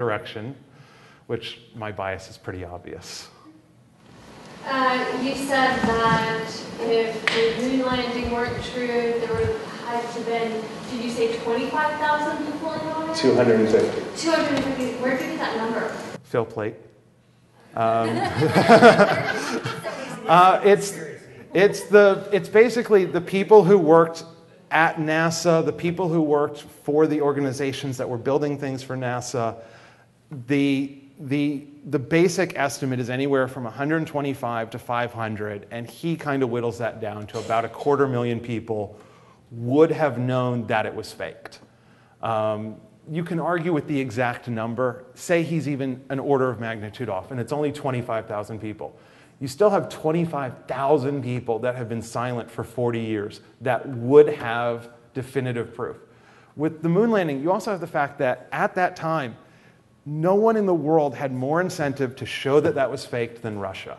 direction, which my bias is pretty obvious. You said that if the moon landing weren't true, there would have to been, did you say 25,000 people on it? 250. 250. Where did you get that number? Phil Plait. It's basically the people who worked at NASA, the people who worked for the organizations that were building things for NASA. The basic estimate is anywhere from 125 to 500, and he kind of whittles that down to about 250,000 people would have known that it was faked. You can argue with the exact number. Say he's even an order of magnitude off, and it's only 25,000 people. You still have 25,000 people that have been silent for 40 years that would have definitive proof. With the moon landing, you also have the fact that at that time, no one in the world had more incentive to show that that was faked than Russia.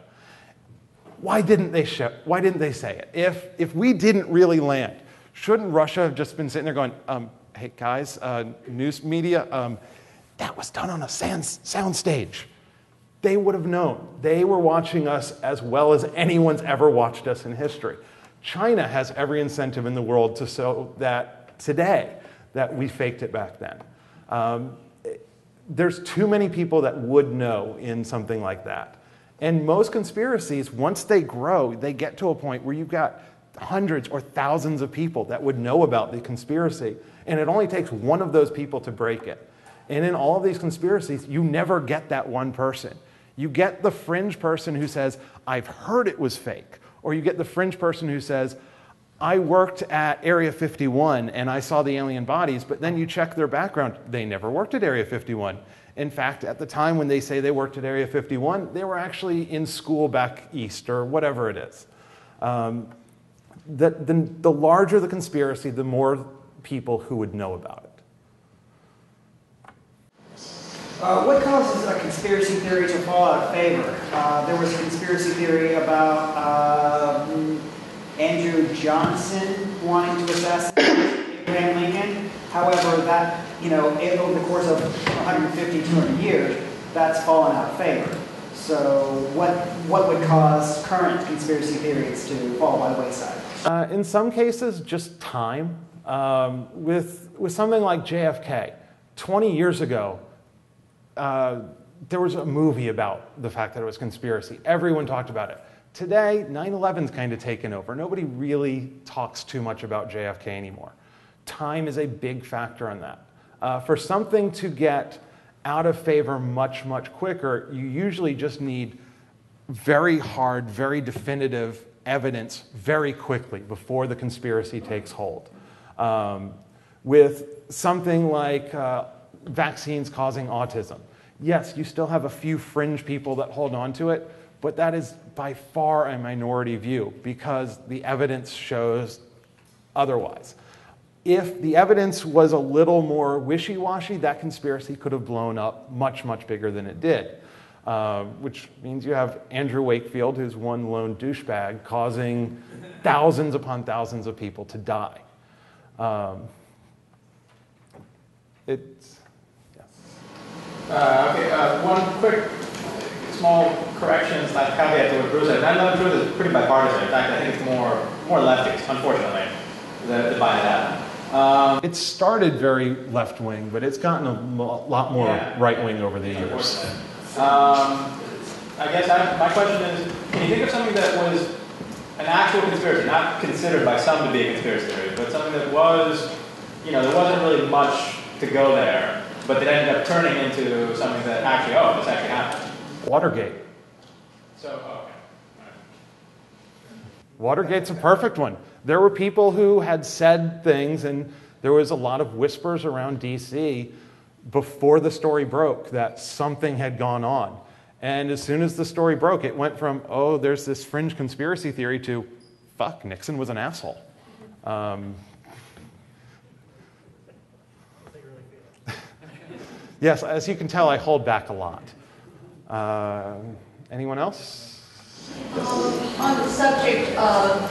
Why didn't they say it? If we didn't really land, shouldn't Russia have just been sitting there going, hey guys, news media, that was done on a sound stage. They would have known. They were watching us as well as anyone's ever watched us in history. China has every incentive in the world to show that today that we faked it back then. There's too many people that would know in something like that. And most conspiracies, once they grow, they get to a point where you've got hundreds or thousands of people that would know about the conspiracy, and it only takes one of those people to break it. And in all of these conspiracies, you never get that one person. You get the fringe person who says, I've heard it was fake. Or you get the fringe person who says, I worked at Area 51 and I saw the alien bodies, but then you check their background. They never worked at Area 51. In fact, at the time when they say they worked at Area 51, they were actually in school back east or whatever it is. The larger the conspiracy, the more people who would know about it. What causes a conspiracy theory to fall out of favor? There was a conspiracy theory about Andrew Johnson wanting to assassinate Abraham Lincoln. However, that, over the course of 150, 200 years, that's fallen out of favor. So what would cause current conspiracy theories to fall by the wayside? In some cases, just time. With something like JFK, 20 years ago, there was a movie about the fact that it was conspiracy. Everyone talked about it. Today, 9/11's kind of taken over. Nobody really talks too much about JFK anymore. Time is a big factor in that. For something to get out of favor much, much quicker, you usually just need very hard, very definitive evidence very quickly before the conspiracy takes hold. With something like vaccines causing autism, yes, you still have a few fringe people that hold on to it, but that is by far a minority view because the evidence shows otherwise. If the evidence was a little more wishy-washy, that conspiracy could have blown up much, much bigger than it did. Which means you have Andrew Wakefield, who's one lone douchebag, causing thousands upon thousands of people to die. One quick, small correction / caveat to what Bruce said. 9/11 truth is pretty bipartisan. In fact, I think it's more leftist, unfortunately, the buy that. It started very left-wing, but it's gotten a lot more right-wing over the years. I guess my question is, can you think of something that was an actual conspiracy, not considered by some to be a conspiracy theory, but something that was, there wasn't really much to go there, but it ended up turning into something that actually, this actually happened? Watergate. Okay. Watergate's a perfect one. There were people who had said things, and there was a lot of whispers around D.C. before the story broke that something had gone on. And as soon as the story broke, it went from, there's this fringe conspiracy theory to, fuck, Nixon was an asshole. Yes, as you can tell, I hold back a lot. Anyone else? On the subject of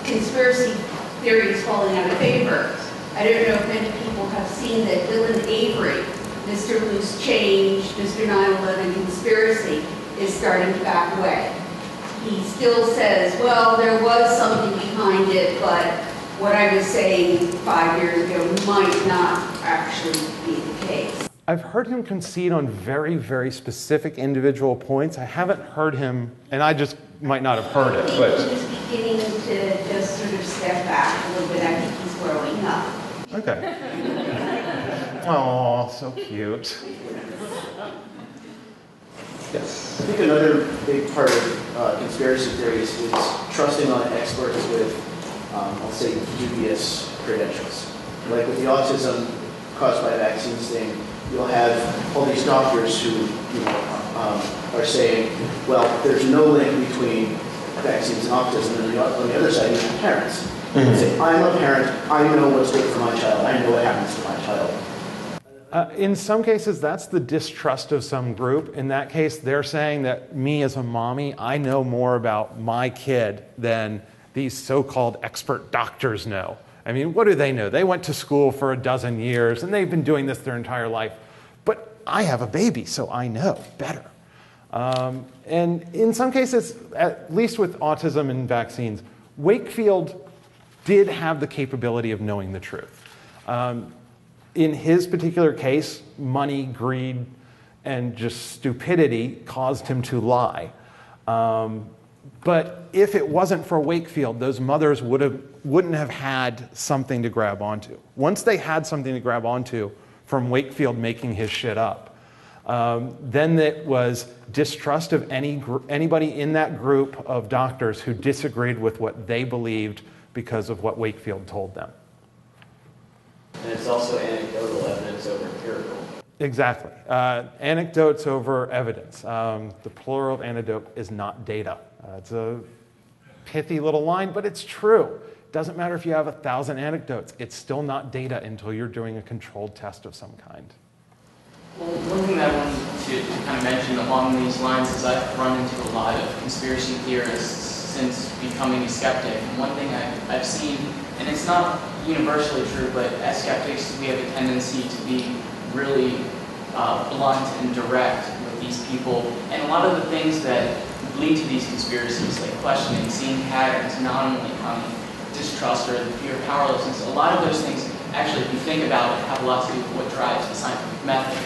conspiracy theories falling out of favor, I don't know if many people have seen that Dylan Avery Mr. Loose Change, Mr. 9/11 conspiracy is starting to back away. He still says, well, there was something behind it, but what I was saying 5 years ago might not actually be the case. I've heard him concede on very, very specific individual points. I haven't heard him, and I just might not have heard I it, think but he's beginning to just sort of step back a little bit. I think he's growing up. okay. Oh, so cute. Yes. I think another big part of conspiracy theories is trusting on experts with, I'll say, dubious credentials. Like with the autism caused by vaccines thing, you'll have all these doctors who, are saying, well, there's no link between vaccines and autism, and on the other side, you have parents. Who say, I'm a parent, I know what's good for my child, I know what happens to my child. In some cases, that's the distrust of some group. In that case, they're saying that me as a mommy, I know more about my kid than these so-called expert doctors know. I mean, what do they know? They went to school for a dozen years, and they've been doing this their entire life. But I have a baby, so I know better. And in some cases, at least with autism and vaccines, Wakefield did have the capability of knowing the truth. In his particular case, money, greed, and just stupidity caused him to lie. But if it wasn't for Wakefield, those mothers wouldn't have had something to grab onto. Once they had something to grab onto from Wakefield making his shit up, then it was distrust of anybody in that group of doctors who disagreed with what they believed because of what Wakefield told them. And it's also anecdotal evidence over empirical. Exactly. Anecdotes over evidence. The plural of anecdote is not data. It's a pithy little line, but it's true. It doesn't matter if you have 1,000 anecdotes. It's still not data until you're doing a controlled test of some kind. Well, one thing that I wanted to kind of mention along these lines is I've run into a lot of conspiracy theorists since becoming a skeptic. And one thing I've seen, and it's not universally true, but as skeptics, we have a tendency to be really blunt and direct with these people. And a lot of the things that lead to these conspiracies, like questioning, seeing patterns, anomaly, distrust, or the fear of powerlessness, a lot of those things, actually, if you think about it, have a lot to do with what drives the scientific method.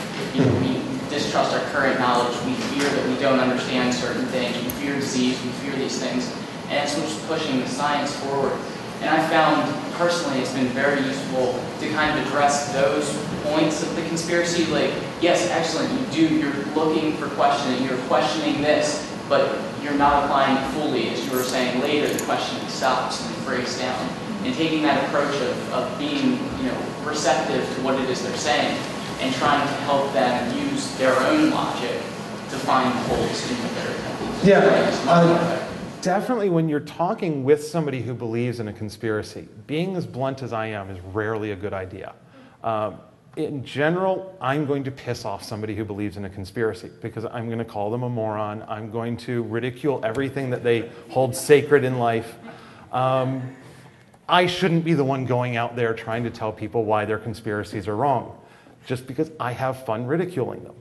We distrust our current knowledge. We fear that we don't understand certain things. We fear disease. We fear these things. And it's what's pushing the science forward. And I found, personally, it's been very useful to kind of address those points of the conspiracy. Like, yes, excellent, you're looking for questioning, you're questioning this, but you're not applying it fully. As you were saying later, the questioning stops and breaks down. And taking that approach of being, receptive to what it is they're saying and trying to help them use their own logic to find holes in what they're attempting. Definitely when you're talking with somebody who believes in a conspiracy, being as blunt as I am is rarely a good idea. In general, I'm going to piss off somebody who believes in a conspiracy because I'm going to call them a moron. I'm going to ridicule everything that they hold sacred in life. I shouldn't be the one going out there trying to tell people why their conspiracies are wrong, just because I have fun ridiculing them.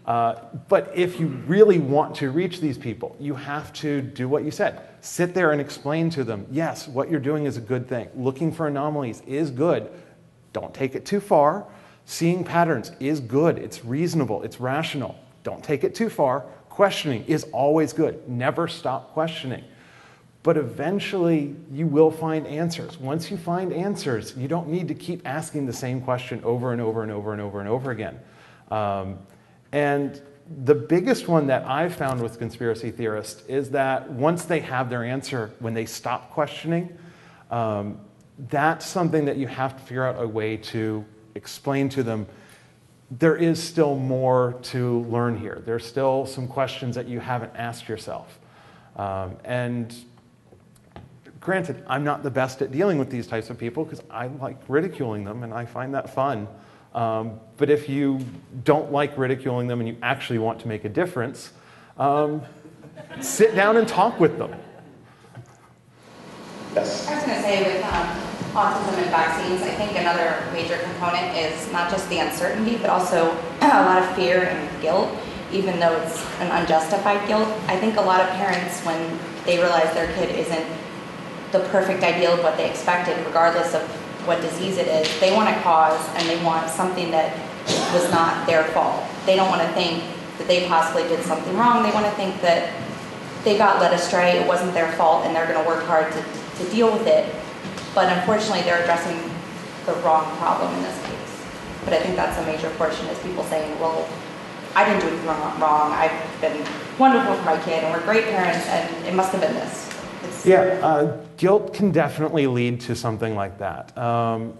But if you really want to reach these people, you have to do what you said. Sit there and explain to them, yes, what you're doing is a good thing. Looking for anomalies is good. Don't take it too far. Seeing patterns is good. It's reasonable. It's rational. Don't take it too far. Questioning is always good. Never stop questioning. But eventually, you will find answers. Once you find answers, you don't need to keep asking the same question over and over and over and over and over again. And the biggest one that I've found with conspiracy theorists is that once they have their answer, when they stop questioning, that's something that you have to figure out a way to explain to them. There is still more to learn here. There's still some questions that you haven't asked yourself. And granted, I'm not the best at dealing with these types of people because I like ridiculing them and I find that fun. But if you don't like ridiculing them and you actually want to make a difference, sit down and talk with them. Yes. I was going to say with autism and vaccines, I think another major component is not just the uncertainty, but also a lot of fear and guilt, even though it's an unjustified guilt. I think a lot of parents, when they realize their kid isn't the perfect ideal of what they expected, regardless of what disease it is, they want a cause and they want something that was not their fault. They don't want to think that they possibly did something wrong. They want to think that they got led astray, it wasn't their fault, and they're going to work hard to deal with it. But unfortunately, they're addressing the wrong problem in this case. But I think that's a major portion, is people saying, well, I didn't do anything wrong. I've been wonderful for my kid, and we're great parents, and it must have been this. Guilt can definitely lead to something like that.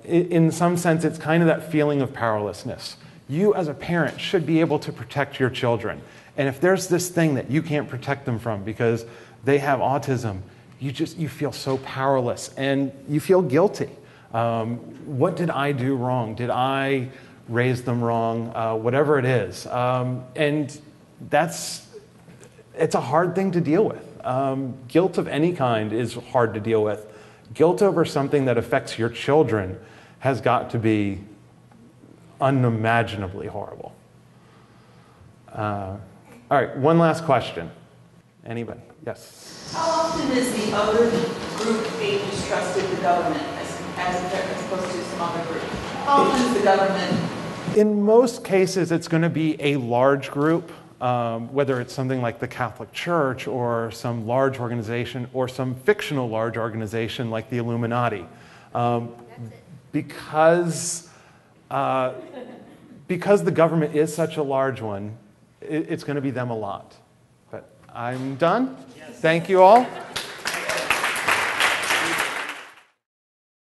In some sense, it's kind of that feeling of powerlessness. You as a parent should be able to protect your children. And if there's this thing that you can't protect them from because they have autism, you feel so powerless and you feel guilty. What did I do wrong? Did I raise them wrong? Whatever it is. And it's a hard thing to deal with. Guilt of any kind is hard to deal with. Guilt over something that affects your children has got to be unimaginably horrible. All right, one last question. Anybody? Yes. How often is the other group being distrusted the government as opposed to some other group? How often is the government? In most cases, it's going to be a large group. Whether it's something like the Catholic Church or some large organization or some fictional large organization like the Illuminati. Because the government is such a large one, it's going to be them a lot. But I'm done. Thank you all.